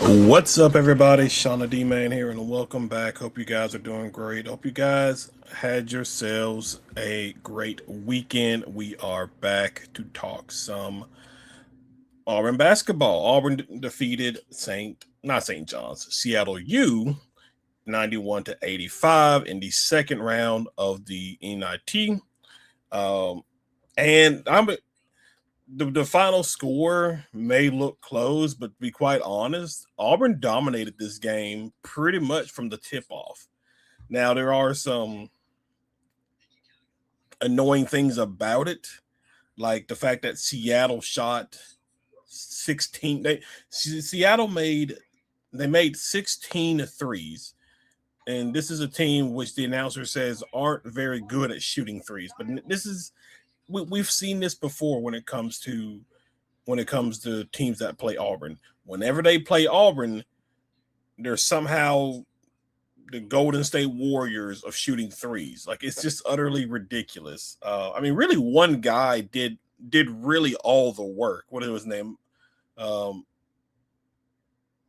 What's up, everybody? Shauna D Man here, and welcome back. Hope you guys are doing great. Hope you guys had yourselves a great weekend. We are back to talk some Auburn basketball. Auburn defeated not St. John's, Seattle U 91 to 85 in the second round of the NIT. Um, and I'm the final score may look close, but to be quite honest, Auburn dominated this game pretty much from the tip off. Now, there are some annoying things about it, like the fact that Seattle shot 16. Seattle made 16 threes. And this is a team which the announcer says aren't very good at shooting threes. But this is we've seen this before when it comes to teams that play Auburn. Whenever they play Auburn, they're somehow the Golden State Warriors of shooting threes. Like, it's just utterly ridiculous. I mean, really, one guy did really all the work. What was his name? Um,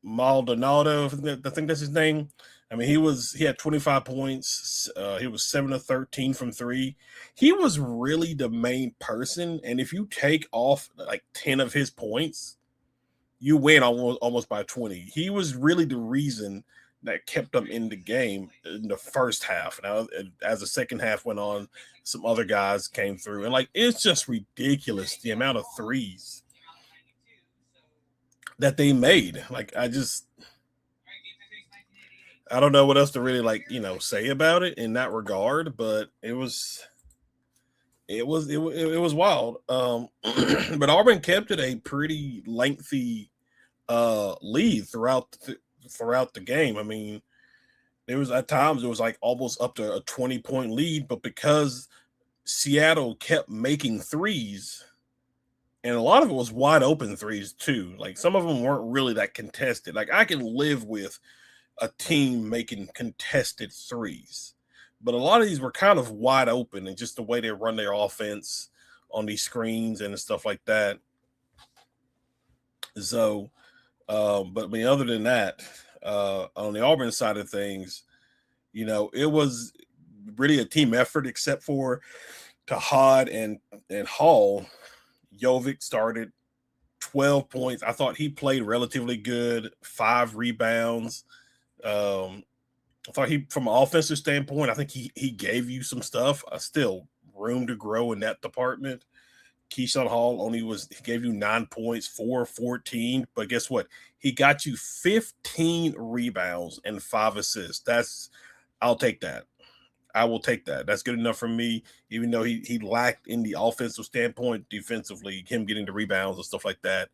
Maldonado, I think that's his name. I mean, he had 25 points. He was 7 of 13 from three. He was really the main person, and if you take off like 10 of his points, you win almost by 20. He was really the reason that kept them in the game in the first half. Now, as the second half went on, some other guys came through, and like, it's just ridiculous the amount of threes that they made. Like, I don't know what else to really say about it in that regard, but it was wild. But Auburn kept it a pretty lengthy lead throughout the game. I mean, there was at times it was like almost up to a 20-point lead, but because Seattle kept making threes, and a lot of it was wide open threes too. Like, some of them weren't really that contested. Like, I can live with a team making contested threes, but a lot of these were kind of wide open, and just the way they run their offense on these screens and stuff like that. So, but I mean, other than that, on the Auburn side of things, it was really a team effort, except for Tahad and Hall. Jovic started 12 points. I thought he played relatively good, 5 rebounds. I thought from an offensive standpoint, I think he gave you some stuff. Still room to grow in that department. Keyshawn Hall he gave you 9 points, 4 of 14, but guess what? He got you 15 rebounds and 5 assists. I'll take that. I will take that. That's good enough for me, even though he lacked in the offensive standpoint. Defensively, him getting the rebounds and stuff like that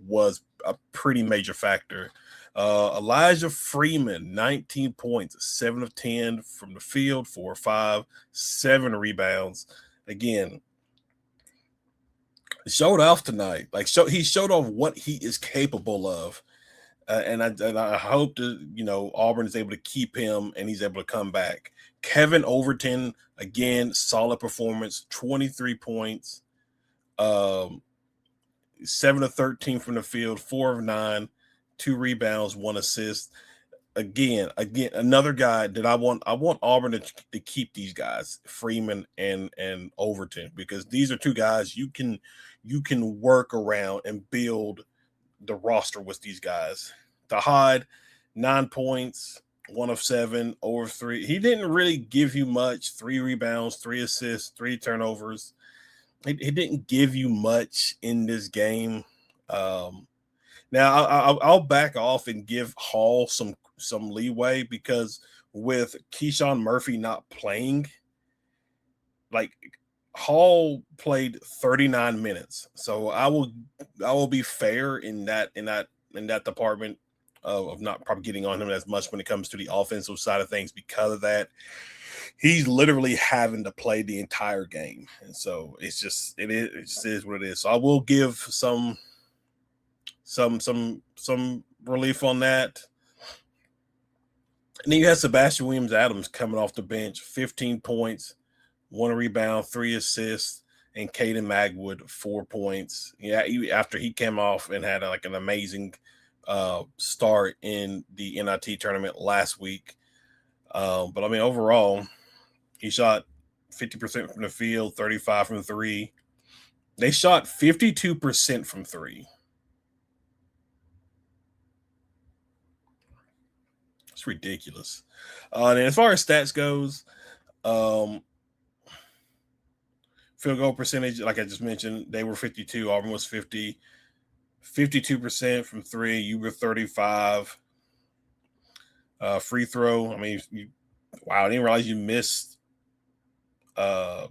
was a pretty major factor. Elijah Freeman, 19 points, 7 of 10 from the field, 4 of 5, 7 rebounds. Again, showed off tonight. Like, he showed off what he is capable of. And I hope that Auburn is able to keep him and he's able to come back. Kevin Overton, again, solid performance, 23 points, 7 of 13 from the field, 4 of 9, 2 rebounds, 1 assist. Again, another guy that I want Auburn to keep these guys, Freeman and Overton, because these are two guys you can work around and build the roster with these guys. Tahad, 9 points, 1 of 7, over 3. He didn't really give you much. 3 rebounds, 3 assists, 3 turnovers. He didn't give you much in this game. Now I'll back off and give Hall some leeway, because with Keyshawn Murphy not playing, like, Hall played 39 minutes. So I will be fair in that department of not probably getting on him as much when it comes to the offensive side of things, because of that. He's literally having to play the entire game. And so it just is what it is. So I will give some relief on that. And then you have Sebastian Williams-Adams coming off the bench, 15 points, 1 rebound, 3 assists, and Caden Magwood, 4 points. Yeah, after he came off and had like an amazing start in the NIT tournament last week. But I mean, overall, he shot 50% from the field, 35 from three. They shot 52% from three. It's ridiculous. And as far as stats goes, um, field goal percentage, like I just mentioned, they were 52. Auburn was 50. 52% from three. You were 35. Free throw. I mean, wow, I didn't realize you missed uh,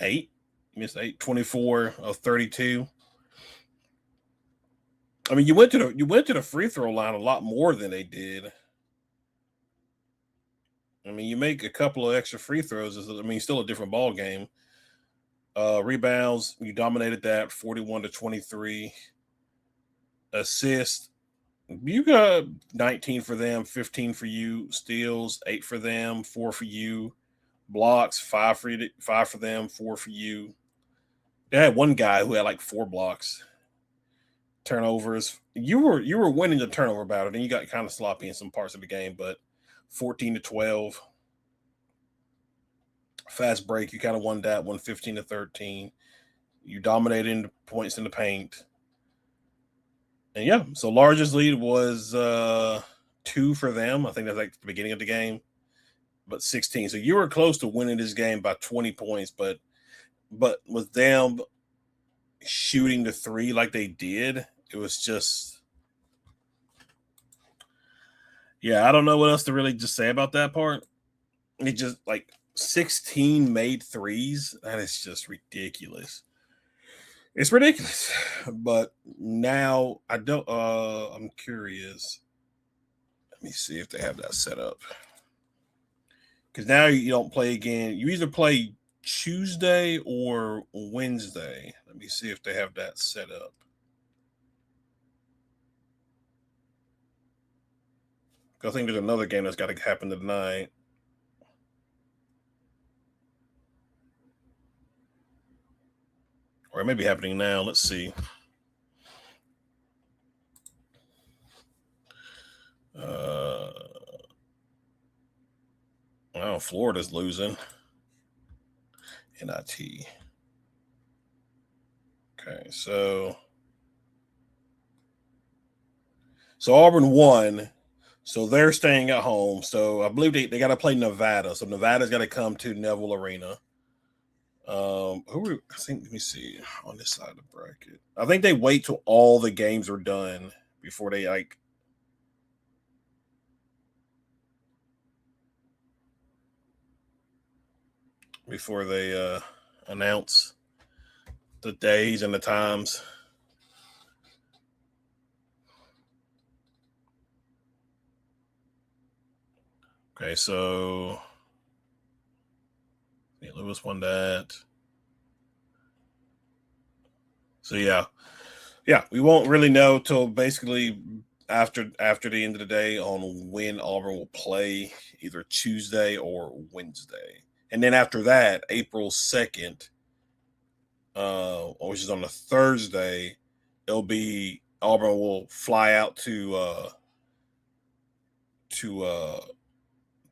eight. You missed eight. 24 of 32. I mean, you went to the free throw line a lot more than they did. I mean, you make a couple of extra free throws. I mean, still a different ball game. Rebounds, you dominated that 41-23. Assists, you got 19 for them, 15 for you. Steals, 8 for them, 4 for you. Blocks, 5 for them, 4 for you. They had one guy who had like 4 blocks. Turnovers, you were winning the turnover battle, then you got kind of sloppy in some parts of the game, but 14-12. Fast break, you kind of won that one, 15-13. You dominated in the points in the paint. And yeah, so largest lead was 2 for them. I think that's like the beginning of the game, but 16. So you were close to winning this game by 20 points, but with them shooting the three like they did, it was just, yeah, I don't know what else to really just say about that part. It just like 16 made threes. That is just ridiculous. It's ridiculous. But now I don't I'm curious. Let me see if they have that set up. Because now you don't play again. You either play Tuesday or Wednesday. Let me see if they have that set up. I think there's another game that's got to happen tonight. Or it may be happening now. Let's see. Oh, Florida's losing. NIT. Okay, so Auburn won, so they're staying at home. So I believe they got to play Nevada. So Nevada's got to come to Neville Arena. I think, let me see on this side of the bracket. I think they wait till all the games are done before they announce the days and the times. Okay, so St. Louis won that. So yeah, we won't really know till basically after the end of the day on when Auburn will play, either Tuesday or Wednesday, and then after that, April 2nd, which is on a Thursday, it'll be Auburn will fly out to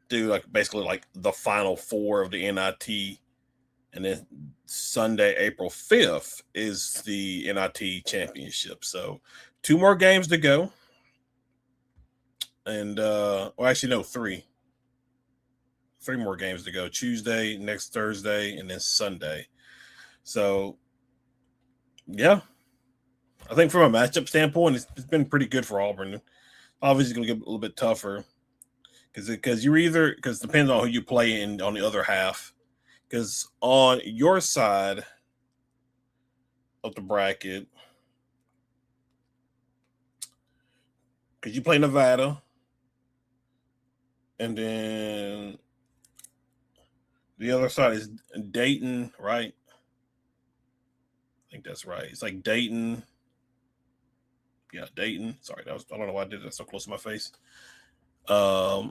do like basically like the final four of the NIT, and then Sunday, April 5th, is the NIT championship. So 2 more games to go. And well, actually, no, 3 more games to go. Tuesday, next Thursday, and then Sunday. So yeah, I think from a matchup standpoint, it's been pretty good for Auburn. Obviously, going to get a little bit tougher because it depends on who you play in on the other half. Because on your side of the bracket, because you play Nevada, and then the other side is Dayton, right? I think that's right. It's like Dayton. Yeah, Dayton. Sorry, I don't know why I did that so close to my face. Where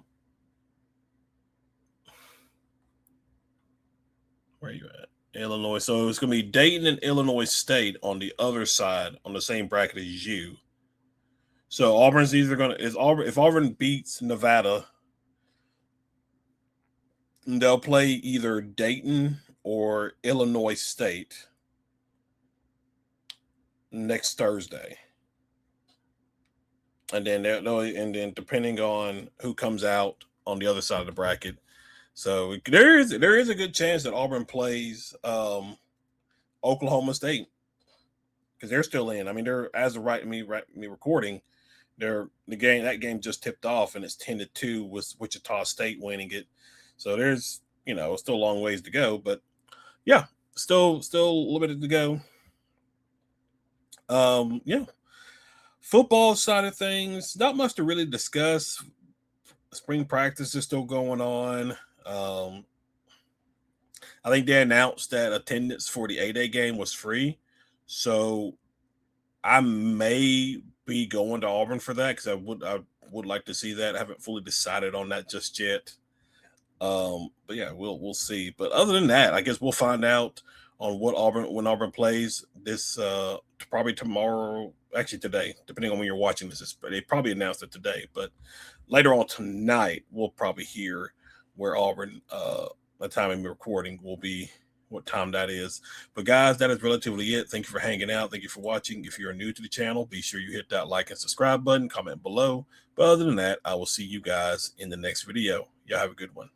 are you at? Illinois. So it's going to be Dayton and Illinois State on the other side on the same bracket as you. So Auburn's either going to if Auburn beats Nevada, they'll play either Dayton or Illinois State next Thursday. And then depending on who comes out on the other side of the bracket, so there is a good chance that Auburn plays Oklahoma State because they're still in. I mean, they're as of me recording, that game just tipped off and it's 10-2 with Wichita State winning it. So there's still a long ways to go, but yeah, still a little bit to go. Yeah. Football side of things, not much to really discuss. Spring practice is still going on. I think they announced that attendance for the A-Day game was free. So I may be going to Auburn for that because I would like to see that. I haven't fully decided on that just yet. But yeah, we'll see. But other than that, I guess we'll find out on when Auburn plays this probably tomorrow, actually today, depending on when you're watching this. They probably announced it today, but later on tonight, we'll probably hear where Auburn, the time I'm recording, will be, what time that is. But guys, that is relatively it. Thank you for hanging out. Thank you for watching. If you're new to the channel, be sure you hit that like and subscribe button, comment below. But other than that, I will see you guys in the next video. Y'all have a good one.